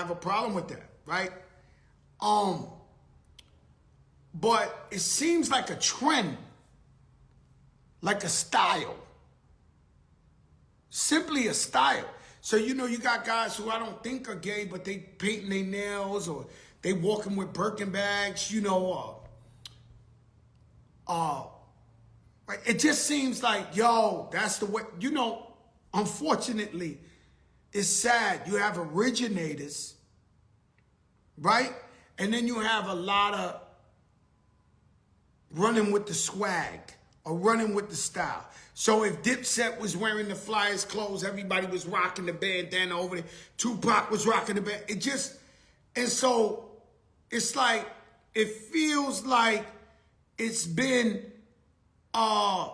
have a problem with that, right? But it seems like a trend, like a style. Simply a style. So, you know, you got guys who I don't think are gay, but they painting their nails or they walking with Birkin bags, you know. It just seems like, yo, that's the way, you know, unfortunately, it's sad. You have originators, right? And then you have a lot of running with the swag or running with the style. So if Dipset was wearing the Flyers clothes, everybody was rocking the bandana over there. Tupac was rocking the band. It just, and so it's like, it feels like it's been a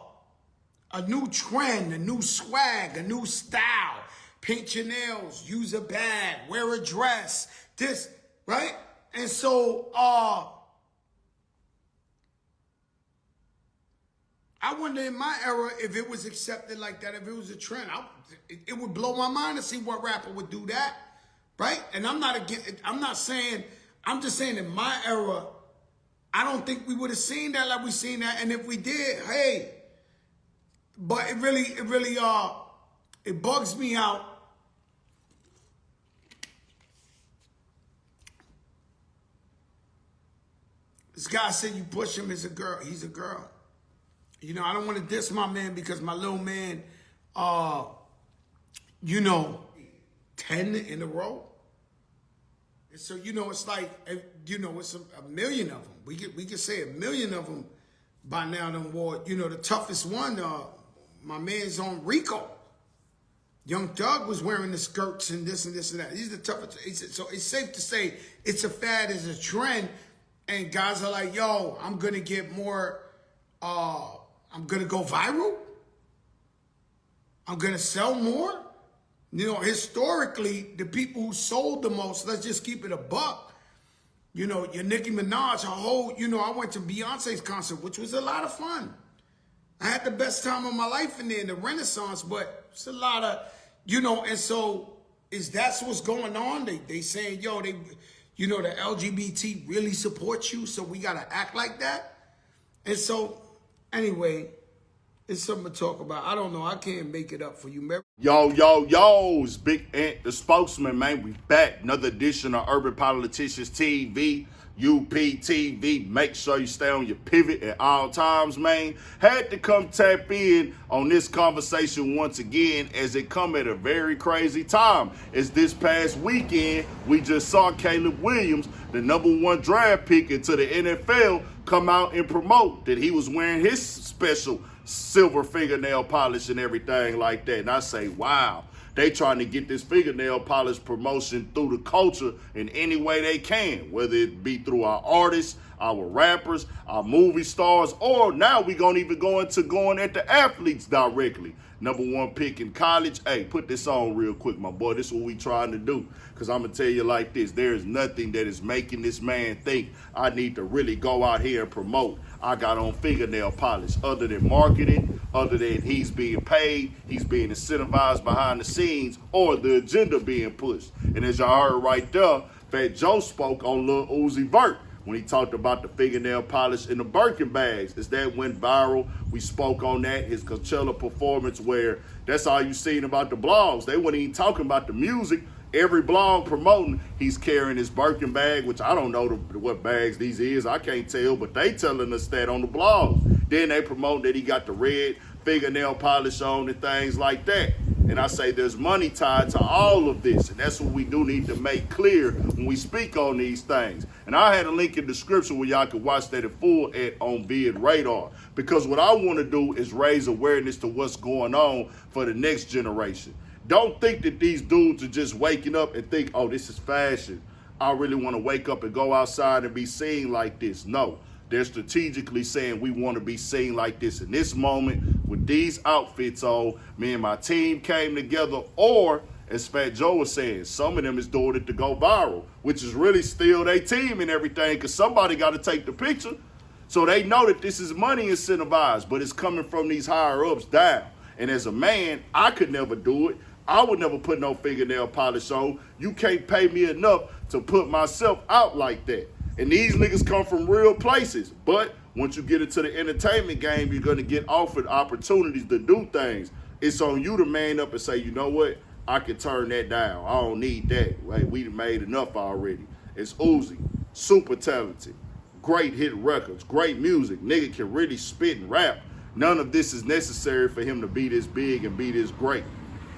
new trend, a new swag, a new style. Paint your nails, use a bag, wear a dress, this, right? And so, I wonder in my era if it was accepted like that, if it was a trend. It would blow my mind to see what rapper would do that, right? And I'm just saying in my era, I don't think we would have seen that like we seen that. And if we did, hey, but it bugs me out. This guy said you push him as a girl. He's a girl. You know, I don't want to diss my man because my little man, you know, 10 in a row. And so, you know, it's like, you know, it's a million of them. We could say a million of them by now done wore, you know, the toughest one, my man's on Rico. Young Thug was wearing the skirts and this and this and that. He's the toughest. So it's safe to say it's a fad, it's a trend. And guys are like, yo, I'm going to get more, I'm going to go viral. I'm going to sell more. You know, historically, the people who sold the most, let's just keep it a buck. You know, your Nicki Minaj, her whole, you know, I went to Beyonce's concert, which was a lot of fun. I had the best time of my life in there in the Renaissance, but it's a lot of, you know, and so that's what's going on? They saying, yo, you know, the LGBT really supports you, so we got to act like that. And so, anyway, it's something to talk about. I don't know. I can't make it up for you. Yo, it's Big Ant, the spokesman, man. We back. Another edition of Urban Politicians TV, UPTV. Make sure you stay on your pivot at all times, man. Had to come tap in on this conversation once again as it come at a very crazy time. As this past weekend, we just saw Caleb Williams, the #1 draft pick into the NFL, come out and promote that he was wearing his special silver fingernail polish and everything like that. And I say, wow, they trying to get this fingernail polish promotion through the culture in any way they can, whether it be through our artists, our rappers, our movie stars, or now we gonna even go into going at the athletes directly. #1 pick in college. Hey, put this on real quick, my boy. This is what we trying to do. Because I'm going to tell you like this. There is nothing that is making this man think I need to really go out here and promote. I got on fingernail polish other than marketing, other than he's being paid, he's being incentivized behind the scenes, or the agenda being pushed. And as y'all heard right there, Fat Joe spoke on Lil Uzi Vert when he talked about the fingernail polish in the Birkin bags. As that went viral, we spoke on that, his Coachella performance, where that's all you seen about the blogs. They weren't even talking about the music. Every blog promoting, he's carrying his Birkin bag, which I don't know what bags these is. I can't tell, but they telling us that on the blogs. Then they promote that he got the red fingernail polish on and things like that. And I say there's money tied to all of this. And that's what we do need to make clear when we speak on these things. And I had a link in the description where y'all can watch that in full on Vid Radar. Because what I want to do is raise awareness to what's going on for the next generation. Don't think that these dudes are just waking up and think, oh, this is fashion. I really want to wake up and go outside and be seen like this. No, they're strategically saying we want to be seen like this in this moment with these outfits on. Me and my team came together, or as Fat Joe was saying, some of them is doing it to go viral, which is really still their team and everything, because somebody got to take the picture. So they know that this is money incentivized, but it's coming from these higher ups down. And as a man, I could never do it. I would never put no fingernail polish on. You can't pay me enough to put myself out like that. And these niggas come from real places. But once you get into the entertainment game, you're gonna get offered opportunities to do things. It's on you to man up and say, you know what? I can turn that down. I don't need that. Hey, we made enough already. It's Uzi, super talented, great hit records, great music. Nigga can really spit and rap. None of this is necessary for him to be this big and be this great.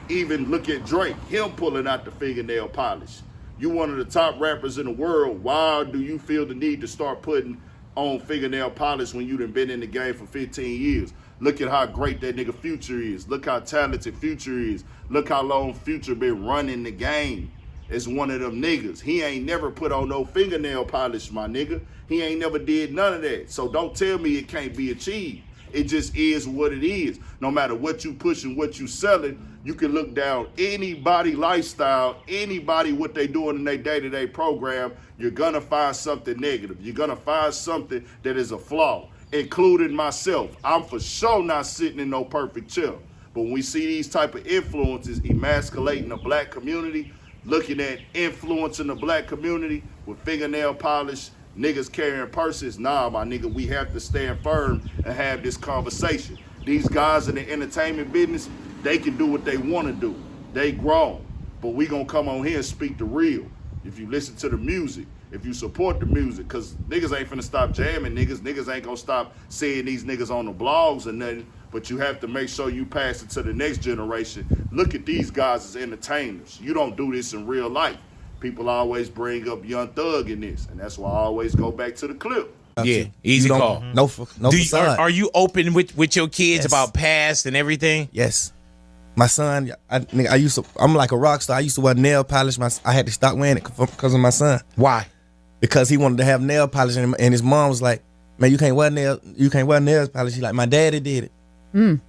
Even look at Drake, him pulling out the fingernail polish. You one of the top rappers in the world. Why do you feel the need to start putting on fingernail polish when you done been in the game for 15 years? Look at how great that nigga Future is. Look how talented Future is. Look how long Future been running the game. As one of them niggas. He ain't never put on no fingernail polish, my nigga. He ain't never did none of that. So don't tell me it can't be achieved. It just is what it is. No matter what you pushing, what you selling, you can look down anybody lifestyle, anybody what they doing in their day-to-day program, you're gonna find something negative. You're gonna find something that is a flaw, including myself. I'm for sure not sitting in no perfect chair. But when we see these type of influences emasculating the black community, looking at influencing the black community with fingernail polish, niggas carrying purses, nah, my nigga, we have to stand firm and have this conversation. These guys in the entertainment business, they can do what they want to do. They grown. But we gonna come on here and speak the real. If you listen to the music, if you support the music, because niggas ain't finna stop jamming niggas. Niggas ain't gonna stop seeing these niggas on the blogs or nothing. But you have to make sure you pass it to the next generation. Look at these guys as entertainers. You don't do this in real life. People always bring up Young Thug in this, and that's why I always go back to the clip. Yeah, easy call. No facade. Are you open with your kids Yes. about past and everything? Yes. My son, I'm like a rock star. I used to wear nail polish. I had to stop wearing it because of my son. Why? Because he wanted to have nail polish, and his mom was like, "Man, you can't wear nail polish." He like, "My daddy did it."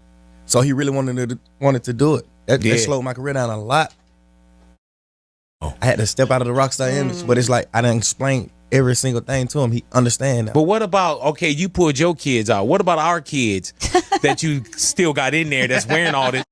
So he really wanted to do it. That slowed my career down a lot. I had to step out of the rock star image, but it's like I didn't explain every single thing to him. He understand now. But what about, okay, you pulled your kids out. What about our kids that you still got in there that's wearing all this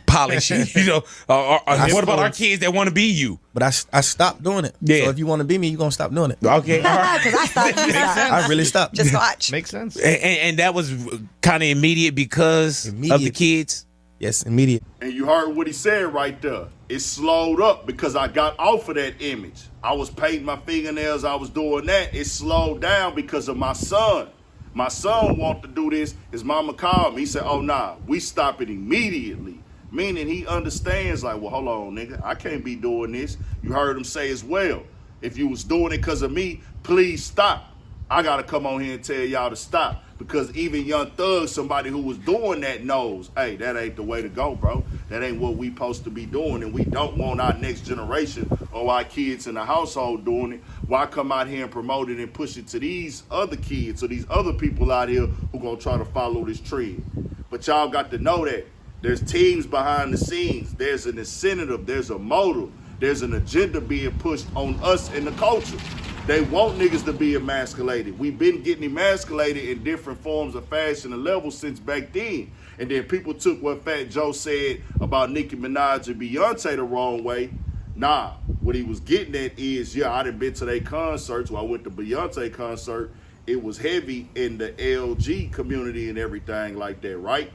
polish? You know, what about our kids that want to be you? But I stopped doing it. Yeah. So if you want to be me, you're going to stop doing it. Okay. Because I stopped. You stopped. I really stopped. Just watch. Makes sense. And that was kind of immediate because of the kids? Yes, immediate. And you heard what he said right there. It slowed up because I got off of that image. I was painting my fingernails. I was doing that. It slowed down because of my son. My son wanted to do this. His mama called me. He said, oh, nah, we stop it immediately. Meaning he understands like, well, hold on, nigga. I can't be doing this. You heard him say as well. If you was doing it because of me, please stop. I got to come on here and tell y'all to stop. Because even Young Thug, somebody who was doing that knows, hey, that ain't the way to go, bro. That ain't what we supposed to be doing. And we don't want our next generation or our kids in the household doing it. Why come out here and promote it and push it to these other kids or these other people out here who gonna try to follow this trend? But y'all got to know that there's teams behind the scenes. There's an incentive. There's a motive. There's an agenda being pushed on us in the culture. They want niggas to be emasculated. We've been getting emasculated in different forms of fashion and levels since back then. And then people took what Fat Joe said about Nicki Minaj and Beyonce the wrong way. Nah, what he was getting at is, yeah, I done been to their concerts. When I went to Beyonce concert, it was heavy in the LG community and everything like that, right?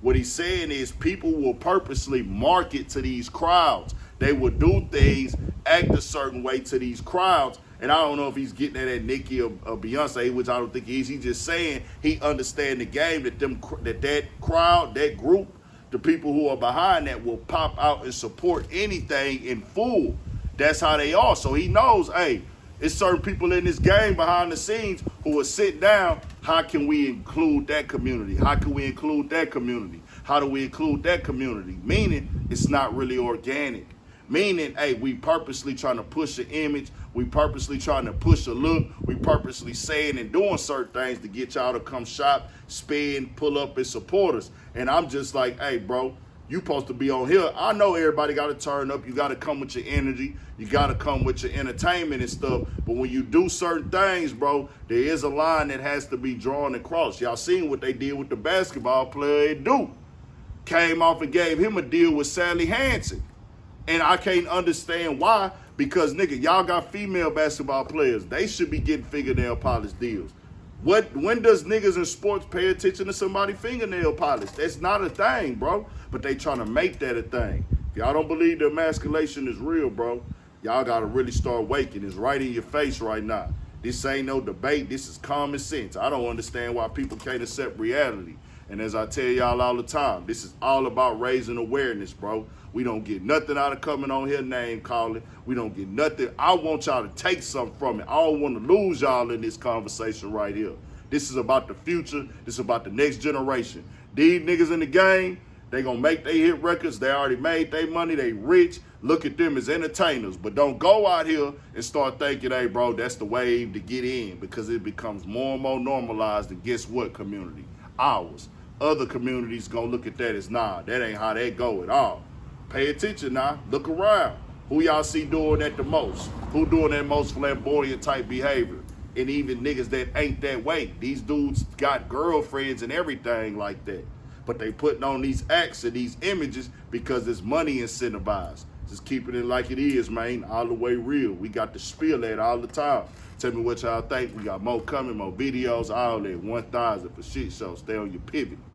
What he's saying is people will purposely market to these crowds. They will do things, act a certain way to these crowds. And I don't know if he's getting at Nicki or Beyonce, which I don't think he is. He's just saying he understands the game that crowd, that group, the people who are behind that will pop out and support anything in full. That's how they are. So he knows, hey, it's certain people in this game behind the scenes who will sit down. How can we include that community? How can we include that community? How do we include that community? Meaning it's not really organic. Meaning, hey, we purposely trying to push an image. We purposely trying to push a look. We purposely saying and doing certain things to get y'all to come shop, spend, pull up, and support us. And I'm just like, hey, bro, you supposed to be on here. I know everybody got to turn up. You got to come with your energy. You got to come with your entertainment and stuff. But when you do certain things, bro, there is a line that has to be drawn across. Y'all seen what they did with the basketball player at Duke. came off and gave him a deal with Sally Hansen. And I can't understand why, because nigga, y'all got female basketball players. They should be getting fingernail polish deals. When does niggas in sports pay attention to somebody fingernail polish? That's not a thing, bro. But they trying to make that a thing. If y'all don't believe the emasculation is real, bro, y'all gotta really start waking. It's right in your face right now. This ain't no debate. This is common sense. I don't understand why people can't accept reality. And as I tell y'all all the time, this is all about raising awareness, bro. We don't get nothing out of coming on here name calling. We don't get nothing. I want y'all to take something from it. I don't want to lose y'all in this conversation right here. This is about the future. This is about the next generation. These niggas in the game, they gonna make their hit records. They already made their money. They rich. Look at them as entertainers. But don't go out here and start thinking, hey, bro, that's the wave to get in, because it becomes more and more normalized. And guess what, community? Ours. Other communities gonna look at that as, nah, that ain't how that go at all. Pay attention now. Look around. Who y'all see doing that the most? Who doing that most flamboyant type behavior? And even niggas that ain't that way. These dudes got girlfriends and everything like that. But they putting on these acts and these images because it's money incentivized. Just keeping it like it is, man. All the way real. We got to spill that all the time. Tell me what y'all think. We got more coming, more videos, all that. 1,000 for shit show. Stay on your pivot.